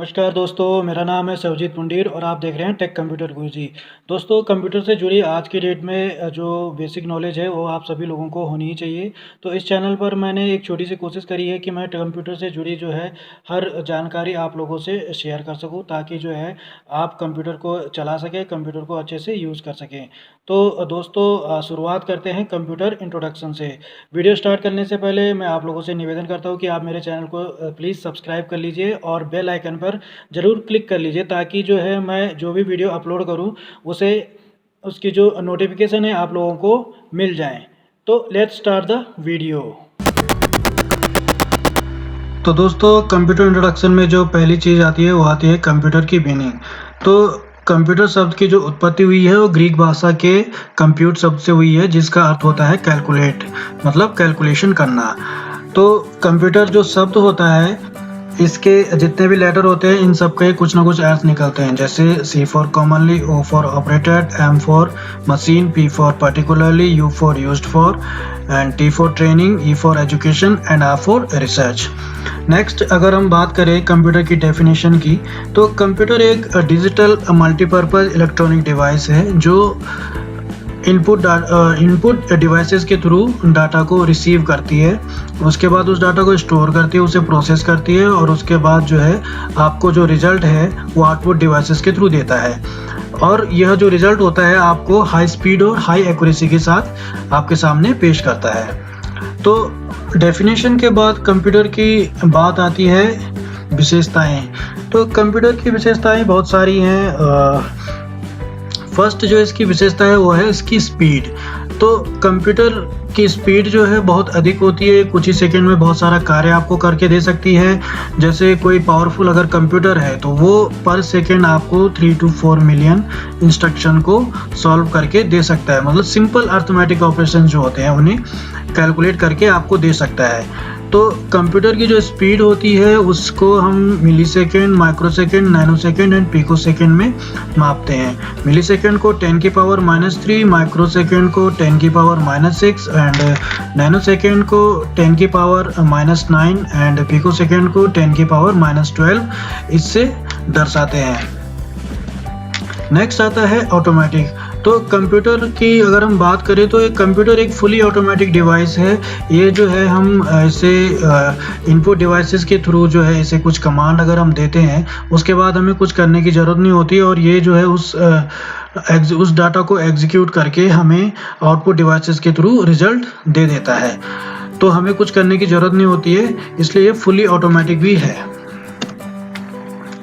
नमस्कार दोस्तों, मेरा नाम है सर्वजीत मुंडीर और आप देख रहे हैं टेक कंप्यूटर गुरुजी। दोस्तों, कंप्यूटर से जुड़ी आज की डेट में जो बेसिक नॉलेज है वो आप सभी लोगों को होनी ही चाहिए। तो इस चैनल पर मैंने एक छोटी सी कोशिश करी है कि मैं कंप्यूटर से जुड़ी जो है हर जानकारी आप लोगों से शेयर कर सकूं, ताकि जो है आप कंप्यूटर को चला सकें, कंप्यूटर को अच्छे से यूज़ कर सकें। तो दोस्तों, शुरुआत करते हैं कंप्यूटर इंट्रोडक्शन से। वीडियो स्टार्ट करने से पहले मैं आप लोगों से निवेदन करता हूं कि आप मेरे चैनल को प्लीज़ सब्सक्राइब कर लीजिए और बेल आइकन पर ज़रूर क्लिक कर लीजिए, ताकि जो है मैं जो भी वीडियो अपलोड करूं उसे उसकी जो नोटिफिकेशन है आप लोगों को मिल जाएं। तो लेट्स स्टार्ट द वीडियो। तो दोस्तों, कंप्यूटर इंट्रोडक्शन में जो पहली चीज़ आती है वो आती है कंप्यूटर की मीनिंग। तो कंप्यूटर शब्द की जो उत्पत्ति हुई है वो ग्रीक भाषा के कंप्यूट शब्द से हुई है, जिसका अर्थ होता है कैलकुलेट, मतलब कैलकुलेशन करना। तो कंप्यूटर जो शब्द होता है, इसके जितने भी लेटर होते हैं इन सब के कुछ ना कुछ अर्थ निकलते हैं, जैसे C for commonly, O for operated, M for machine, P for particularly, U for used for, and T for training, E for education and R for research. Next, अगर हम बात करें कंप्यूटर की डेफिनेशन की, तो कंप्यूटर एक digital multipurpose electronic device है जो इनपुट डिवाइसेस के थ्रू डाटा को रिसीव करती है, उसके बाद उस डाटा को स्टोर करती है, उसे प्रोसेस करती है और उसके बाद जो है आपको जो रिजल्ट है वो आउटपुट डिवाइसेस के थ्रू देता है। और यह जो रिजल्ट होता है आपको हाई स्पीड और हाई एक्यूरेसी के साथ आपके सामने पेश करता है। तो डेफिनेशन के बाद कंप्यूटर की बात आती है विशेषताएं। तो कंप्यूटर की विशेषताएं बहुत सारी हैं। फर्स्ट जो इसकी विशेषता है वो है इसकी स्पीड। तो कंप्यूटर की स्पीड जो है बहुत अधिक होती है, कुछ ही सेकंड में बहुत सारा कार्य आपको करके दे सकती है। जैसे कोई पावरफुल अगर कंप्यूटर है तो वो पर सेकंड आपको 3 to 4 मिलियन इंस्ट्रक्शन को सॉल्व करके दे सकता है, मतलब सिंपल अर्थमेटिक ऑपरेशन जो होते हैं उन्हें कैलकुलेट करके आपको दे सकता है। तो कंप्यूटर की जो स्पीड होती है उसको हम millisecond, microsecond, nanosecond and picosecond में मापते हैं। मिली सेकेंड को 10 की पावर -3, माइक्रो सेकेंड को 10 की पावर -6 एंड नैनो सेकेंड को 10 की पावर -9 एंड पिको सेकेंड को 10 की पावर -12 इससे दर्शाते हैं। नेक्स्ट आता है ऑटोमेटिक। तो कंप्यूटर की अगर हम बात करें तो एक कंप्यूटर एक फुली ऑटोमेटिक डिवाइस है। ये जो है हम इसे इनपुट डिवाइसेस के थ्रू जो है इसे कुछ कमांड अगर हम देते हैं उसके बाद हमें कुछ करने की ज़रूरत नहीं होती, और ये जो है उस डाटा को एग्जीक्यूट करके हमें आउटपुट डिवाइसेस के थ्रू रिजल्ट दे देता है। तो हमें कुछ करने की ज़रूरत नहीं होती है, इसलिए ये फुली ऑटोमेटिक भी है।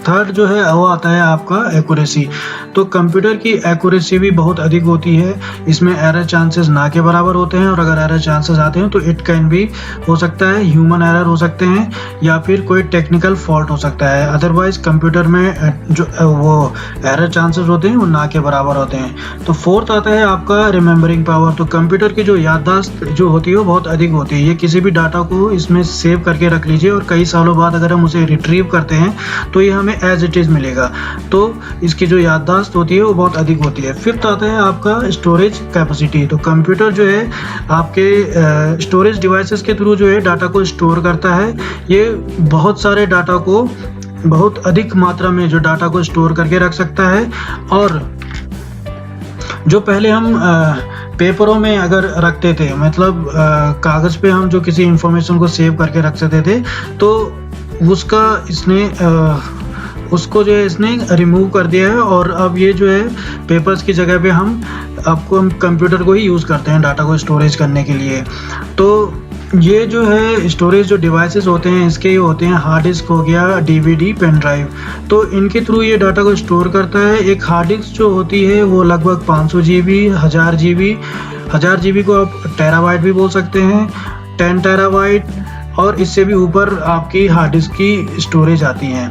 थर्ड जो है वो आता है आपका एक्यूरेसी। तो कंप्यूटर की एक्यूरेसी भी बहुत अधिक होती है, इसमें एरर चांसेस ना के बराबर होते हैं, और अगर एरर चांसेस आते हैं तो इट कैन भी हो सकता है ह्यूमन एरर हो सकते हैं या फिर कोई टेक्निकल फॉल्ट हो सकता है। अदरवाइज कंप्यूटर में जो वो एरर चांसेस होते हैं वो ना के बराबर होते हैं। तो फोर्थ आता है आपका रिमेंबरिंग पावर। तो कंप्यूटर की जो याददाश्त जो होती है वो बहुत अधिक होती है। ये किसी भी डाटा को इसमें सेव करके रख लीजिए और कई सालों बाद अगर हम उसे रिट्रीव करते हैं तो ये हमें एज इट इज़ मिलेगा। तो इसकी जो याददाश्त होती है वो बहुत अधिक होती है। फिफ्थ आता है आपका स्टोरेज कैपेसिटी। तो कंप्यूटर जो है आपके स्टोरेज डिवाइसेस के थ्रू जो है डाटा को स्टोर करता है। ये बहुत सारे डाटा को, बहुत अधिक मात्रा में जो डाटा को स्टोर करके रख सकता है। और जो पहले हम पेपरों में अगर रखते थे, मतलब कागज़ पे हम जो किसी इंफॉर्मेशन को सेव करके रख सकते थे, तो उसको जो है इसने रिमूव कर दिया है, और अब ये जो है पेपर्स की जगह पे हम कंप्यूटर को ही यूज़ करते हैं डाटा को स्टोरेज करने के लिए। तो ये जो है स्टोरेज जो डिवाइसेस होते हैं इसके होते हैं हार्ड डिस्क हो गया, DVD, पेन ड्राइव। तो इनके थ्रू ये डाटा को स्टोर करता है। एक हार्ड डिस्क जो होती है वो लगभग 500 GB, 1000 GB को आप टेराबाइट भी बोल सकते हैं, 10 टेराबाइट, और इससे भी ऊपर आपकी हार्ड डिस्क की स्टोरेज आती हैं।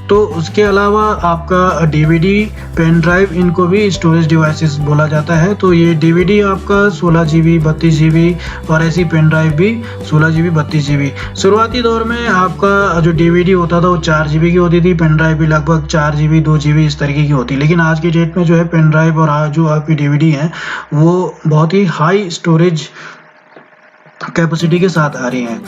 तो उसके अलावा आपका DVD, पेन ड्राइव, इनको भी स्टोरेज डिवाइसेस बोला जाता है। तो ये DVD आपका 16 GB, 32 GB, और ऐसी पेन ड्राइव भी 16 GB, 32 GB। शुरुआती दौर में आपका जो DVD होता था वो 4 GB की होती थी, पेन ड्राइव भी लगभग 4 GB, 2 GB इस तरीके की होती। लेकिन आज की डेट में जो है पेन ड्राइव और जो आपकी DVD हैं वो बहुत ही हाई स्टोरेज कैपेसिटी के साथ आ रही हैं।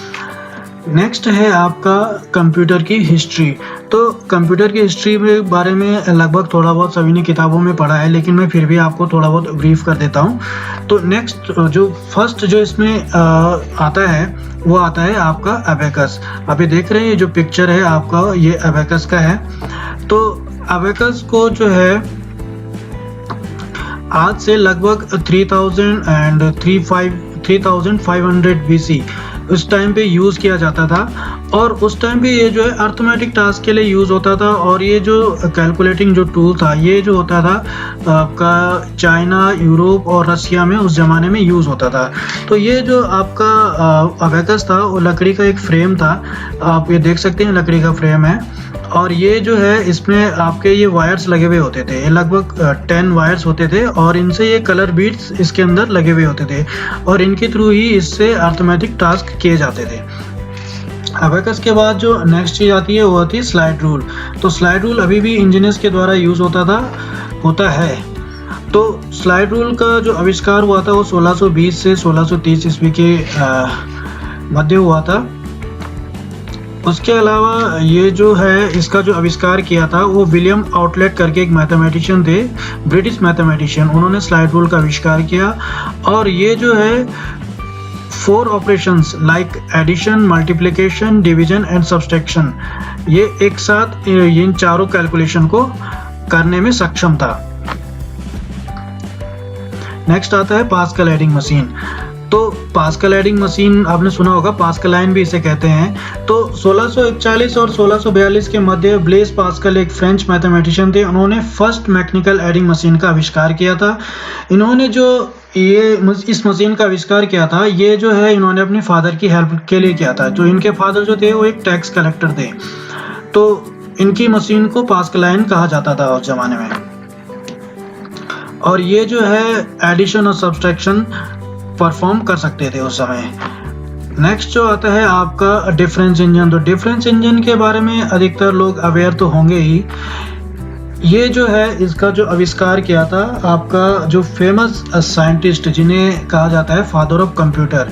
नेक्स्ट है आपका कंप्यूटर की हिस्ट्री। तो कंप्यूटर की हिस्ट्री के बारे में लगभग थोड़ा बहुत सभी ने किताबों में पढ़ा है, लेकिन मैं फिर भी आपको थोड़ा बहुत ब्रीफ कर देता हूँ। तो नेक्स्ट जो फर्स्ट जो इसमें आता है वो आता है आपका अबेकस। आप ये देख रहे हैं, जो पिक्चर है आपका ये अबेकस का है। तो अबेकस को जो है आज से लगभग 3500 BC उस टाइम पे यूज़ किया जाता था, और उस टाइम पे ये जो है अर्थमेटिक टास्क के लिए यूज़ होता था। और ये जो कैलकुलेटिंग जो टूल था, ये जो होता था आपका चाइना, यूरोप और रसिया में उस ज़माने में यूज़ होता था। तो ये जो आपका अबेकस था वो लकड़ी का एक फ्रेम था, आप ये देख सकते हैं लकड़ी का फ्रेम है। और ये जो है इसमें आपके ये वायर्स लगे हुए होते थे, ये लगभग 10 वायर्स होते थे, और इनसे ये कलर बीड्स इसके अंदर लगे हुए होते थे, और इनके थ्रू ही इससे अर्थमेटिक टास्क किए जाते थे। अबेकस के बाद जो नेक्स्ट चीज़ आती है वो आती है स्लाइड रूल। तो स्लाइड रूल अभी भी इंजीनियर्स के द्वारा यूज़ होता है। तो स्लाइड रूल का जो आविष्कार हुआ था वो 1620 से 1630 ईस्वी के मध्य हुआ था। उसके अलावा ये जो है इसका जो आविष्कार किया था वो विलियम आउटलेट करके एक मैथमेटिशियन थे, ब्रिटिश मैथमेटिशियन, उन्होंने स्लाइड रूल का आविष्कार किया। और ये जो है 4 operations like addition, multiplication, division and subtraction, ये एक साथ इन चारों कैलकुलेशन को करने में सक्षम था। नेक्स्ट आता है पास्कल एडिंग मशीन। तो पास्कल एडिंग मशीन आपने सुना होगा, पास्कल लाइन भी इसे कहते हैं। तो 1641 और 1642 के मध्य ब्लेस पास्कल एक फ्रेंच मैथमेटिशियन थे, उन्होंने फर्स्ट मैकेनिकल एडिंग मशीन का आविष्कार किया था। इन्होंने जो इस मशीन का आविष्कार किया था, ये जो है इन्होंने अपने फादर की हेल्प के लिए किया था। जो इनके फादर जो थे वो एक टैक्स कलेक्टर थे, तो इनकी मशीन को पास्कल लाइन कहा जाता था उस जमाने में। और ये जो है एडिशन और सब्सट्रैक्शन परफॉर्म कर सकते थे उस समय। नेक्स्ट जो आता है आपका डिफरेंस इंजन। तो डिफरेंस इंजन के बारे में अधिकतर लोग अवेयर तो होंगे ही। ये जो है इसका जो आविष्कार किया था आपका जो फेमस साइंटिस्ट जिन्हें कहा जाता है फादर ऑफ कंप्यूटर,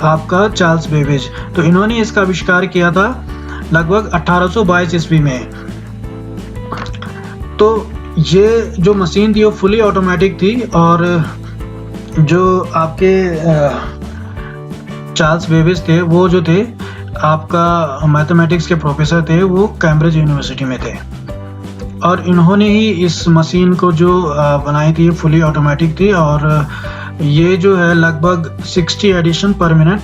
आपका चार्ल्स बेबेज, तो इन्होंने इसका आविष्कार किया था लगभग 1822 ईस्वी में। तो ये जो मशीन थी वो फुली ऑटोमेटिक थी, और जो आपके चार्ल्स बेबेज थे वो जो थे आपका मैथमेटिक्स के प्रोफेसर थे, वो कैम्ब्रिज यूनिवर्सिटी में थे, और इन्होंने ही इस मशीन को जो बनाई थी फुली ऑटोमेटिक थी। और ये जो है लगभग 60 एडिशन पर मिनट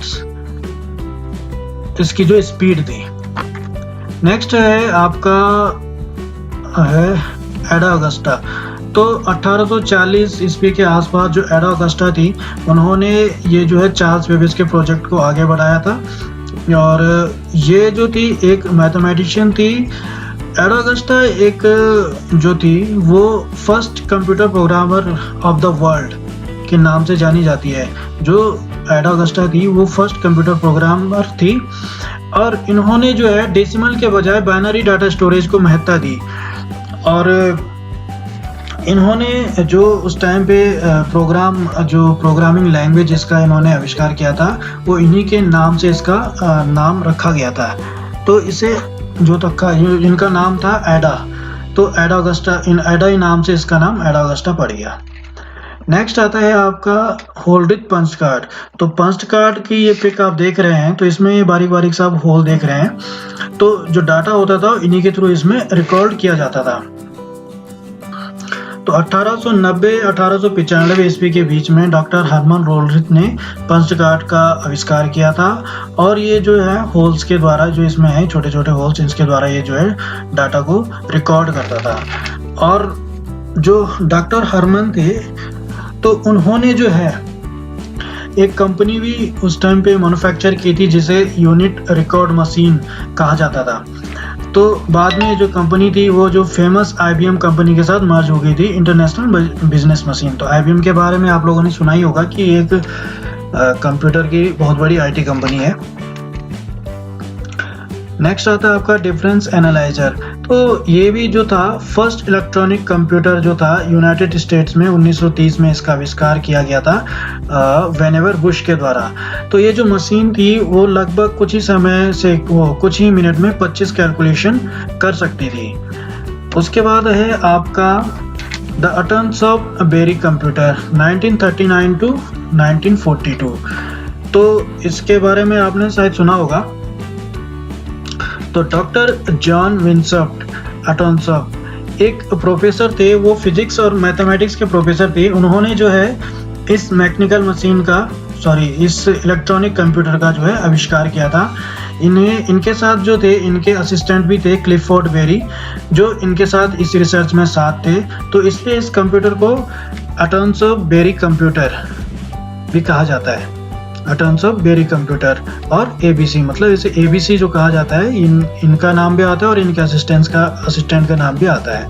इसकी जो स्पीड थी। नेक्स्ट है आपका है एडा अगस्टा। तो 1840 ईस्वी के आसपास जो एडा अगस्टा थी, उन्होंने ये जो है चार्ल्स बेबेज के प्रोजेक्ट को आगे बढ़ाया था। और ये जो थी एक मैथमेटिशियन थी। एडा अगस्टा एक जो थी वो first computer programmer of the world के नाम से जानी जाती है। जो एडा अगस्टा थी वो फर्स्ट कंप्यूटर प्रोग्रामर थी, और इन्होंने जो है डेसिमल के बजाय बाइनरी डाटा स्टोरेज को महत्ता दी। और इन्होंने जो उस टाइम पे प्रोग्रामिंग लैंग्वेज जिसका इन्होंने आविष्कार किया था वो इन्हीं के नाम से इसका नाम रखा गया था। तो इसे जो तक इनका नाम था एडा, तो एडा अगस्टा, एडा ही नाम से इसका नाम एडा अगस्टा पड़ गया। नेक्स्ट आता है आपका होल्डिट पंच कार्ड। तो पंच कार्ड की ये पिक आप देख रहे हैं, तो इसमें बारीक बारीक सा होल देख रहे हैं। तो जो डाटा होता था इन्हीं के थ्रू इसमें रिकॉर्ड किया जाता था। तो 1890-1895 ईस्वी के बीच में डॉक्टर हर्मन रोलरिथ ने पंच कार्ड का आविष्कार किया था, और ये जो है होल्स के द्वारा जो इसमें है छोटे छोटे होल्स, इसके द्वारा ये जो है डाटा को रिकॉर्ड करता था। और जो डॉक्टर हर्मन थे तो उन्होंने जो है एक कंपनी भी उस टाइम पे मैन्युफैक्चर की थी जिसे यूनिट रिकॉर्ड मशीन कहा जाता था। तो बाद में जो कंपनी थी वो जो फेमस IBM कंपनी के साथ मर्ज हो गई थी, इंटरनेशनल बिजनेस मशीन। तो IBM के बारे में आप लोगों ने सुना ही होगा कि एक कंप्यूटर की बहुत बड़ी IT कंपनी है। नेक्स्ट आता है आपका डिफरेंस एनालाइजर। तो ये भी जो था फर्स्ट इलेक्ट्रॉनिक कंप्यूटर जो था यूनाइटेड स्टेट्स में 1930 में इसका आविष्कार किया गया था वेनेवर बुश के द्वारा। तो ये जो मशीन थी वो लगभग कुछ ही समय से वो कुछ ही मिनट में 25 कैलकुलेशन कर सकती थी। उसके बाद है आपका the atoms of Berry computer 1939 to 1942। तो इसके बारे में आपने शायद सुना होगा। तो डॉक्टर जॉन विंसेंट अटोनसॉफ एक प्रोफेसर थे, वो फिजिक्स और मैथमेटिक्स के प्रोफेसर थे। उन्होंने जो है इस मैकेनिकल मशीन का इस इलेक्ट्रॉनिक कंप्यूटर का जो है आविष्कार किया था। इनके साथ जो थे इनके असिस्टेंट भी थे क्लिफोर्ड बेरी, जो इनके साथ इस रिसर्च में साथ थे। तो इसलिए इस कंप्यूटर को अटोनसॉफ बेरी कंप्यूटर भी कहा जाता है, अटोनसॉफ बेरी कंप्यूटर। और एबीसी मतलब इसे एबीसी जो कहा जाता है, इनका नाम भी आता है और इनके असिस्टेंट का नाम भी आता है।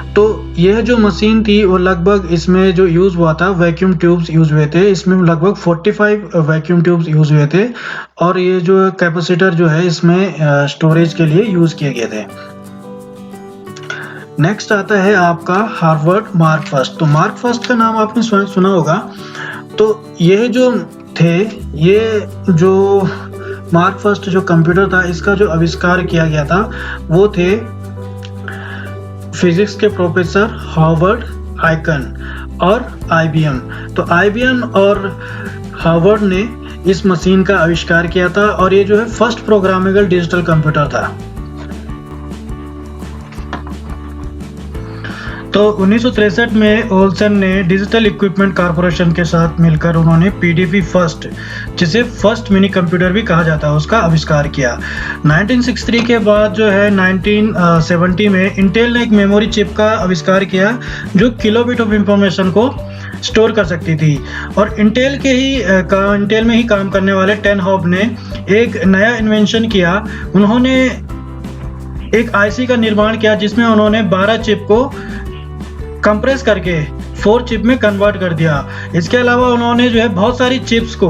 तो यह जो मशीन थी वो लगभग इसमें जो यूज़ हुआ था वैक्यूम ट्यूब्स यूज़ हुए थे। इसमें लगभग 45 वैक्यूम ट्यूब्स यूज़ हुए थे और ये जो कैपेसिटर जो है इसमें स्टोरेज के लिए यूज़ किए गए थे। नेक्स्ट आता है आपका हार्वर्ड मार्क फर्स्ट। तो मार्क फर्स्ट का नाम आपने सुना होगा। तो यह जो थे, ये जो मार्क फर्स्ट जो कंप्यूटर था इसका जो आविष्कार किया गया था वो थे फिजिक्स के प्रोफेसर हार्वर्ड आइकन और आईबीएम। तो आईबीएम और हार्वर्ड ने इस मशीन का आविष्कार किया था और ये जो है फर्स्ट प्रोग्रामेबल डिजिटल कंप्यूटर था। तो 1963 में ओल्सन ने डिजिटल इक्विपमेंट कॉरपोरेशन के साथ मिलकर उन्होंने पीडीपी फर्स्ट, जिसे फर्स्ट मिनी कंप्यूटर भी कहा जाता है, उसका आविष्कार किया। 1963 के बाद जो है 1970 में इंटेल ने एक मेमोरी चिप का आविष्कार किया जो किलोबिट ऑफ इंफॉर्मेशन को स्टोर कर सकती थी। और इंटेल में ही काम करने वाले टेन हॉब ने एक नया इन्वेंशन किया। उन्होंने एक आईसी का निर्माण किया जिसमें उन्होंने 12 चिप को कंप्रेस करके 4 चिप में कन्वर्ट कर दिया। इसके अलावा उन्होंने जो है बहुत सारी चिप्स को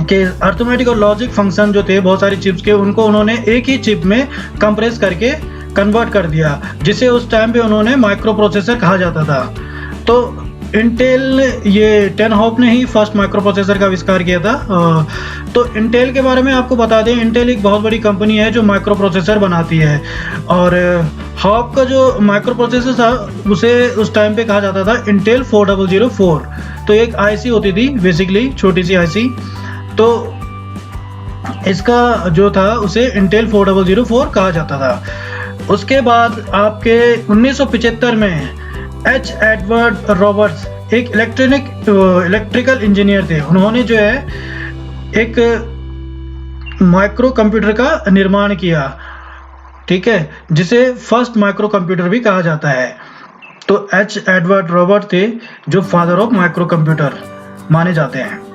के अर्थमेटिक और लॉजिक फंक्शन जो थे बहुत सारी चिप्स के, उनको उन्होंने एक ही चिप में कंप्रेस करके कन्वर्ट कर दिया, जिसे उस टाइम पे उन्होंने माइक्रो प्रोसेसर कहा जाता था। तो इंटेल, ये टेन हॉप ने ही फर्स्ट माइक्रो प्रोसेसर का आविष्कार किया था। तो इंटेल के बारे में आपको बता दें, इंटेल एक बहुत बड़ी कंपनी है जो माइक्रो प्रोसेसर बनाती है। और हॉप का जो माइक्रो प्रोसेसर था उसे उस टाइम पे कहा जाता था इंटेल 4004। तो एक आईसी होती थी बेसिकली, छोटी सी आईसी। तो इसका जो था उसे इंटेल 4004 कहा जाता था। उसके बाद आपके 1975 में एच एडवर्ड रॉबर्ट्स एक इलेक्ट्रिकल इंजीनियर थे। उन्होंने जो है एक माइक्रो कंप्यूटर का निर्माण किया, ठीक है, जिसे फर्स्ट माइक्रो कंप्यूटर भी कहा जाता है। तो एच एडवर्ड रॉबर्ट थे जो फादर ऑफ माइक्रो कंप्यूटर माने जाते हैं।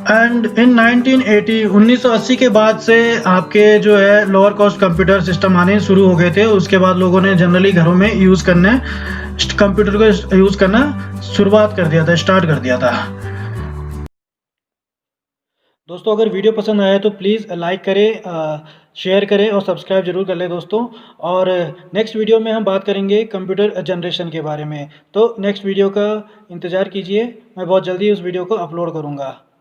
एंड इन 1980 के बाद से आपके जो है लोअर कॉस्ट कंप्यूटर सिस्टम आने शुरू हो गए थे। उसके बाद लोगों ने जनरली घरों में कंप्यूटर को यूज़ करना स्टार्ट कर दिया था। दोस्तों, अगर वीडियो पसंद आया तो प्लीज़ लाइक करें, शेयर करें और सब्सक्राइब जरूर कर लें दोस्तों। और नेक्स्ट वीडियो में हम बात करेंगे कंप्यूटर जनरेशन के बारे में। तो नेक्स्ट वीडियो का इंतज़ार कीजिए, मैं बहुत जल्दी उस वीडियो को अपलोड करूँगा।